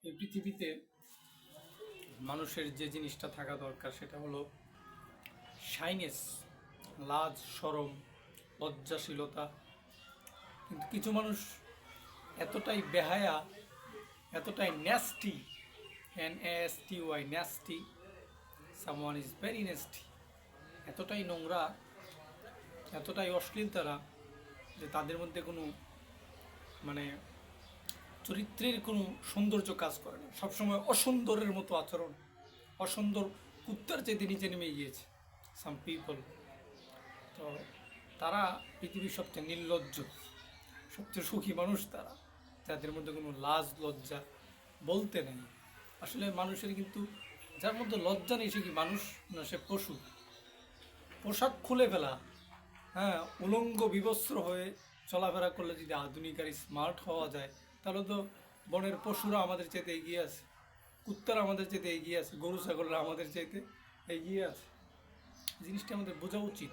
এই পৃথিবীতে মানুষের যে জিনিসটা থাকা দরকার সেটা হলো শাইনেস, লাজ শরম, লজ্জাশীলতা। কিন্তু কিছু মানুষ এতটাই বেহায়া, এতটাই nasty, NASTY, nasty, someone is very nasty, এতটাই নোংরা, এতটাই অশ্লীল তারা যে তাদের মধ্যে কোনো মানে চরিত্রের কোনো সৌন্দর্য কাজ করে না। সবসময় অসুন্দরের মতো আচরণ, অসুন্দর কুত্তার চেয়ে নিচে নেমে গিয়েছে সাম পিপল। তো তারা পৃথিবীর সবচেয়ে নির্লজ্জ, সবচেয়ে সুখী মানুষ তারা, যাদের মধ্যে কোনো লাজ লজ্জা বলতে নেই। আসলে মানুষের কিন্তু যার মধ্যে লজ্জা নেই সে কি মানুষ না, সে পশু। পোশাক খুলে ফেলা, হ্যাঁ, উলঙ্গ বিবস্ত্র হয়ে চলাফেরা করলে যদি আধুনিক আর স্মার্ট হওয়া যায়, তাহলে তো বনের পশুরা আমাদের চাইতে এগিয়ে আছে, কুত্তারা আমাদের চাইতে এগিয়ে আছে, গরু ছাগলরা আমাদের চাইতে এগিয়ে আছে। জিনিসটা আমাদের বোঝা উচিত।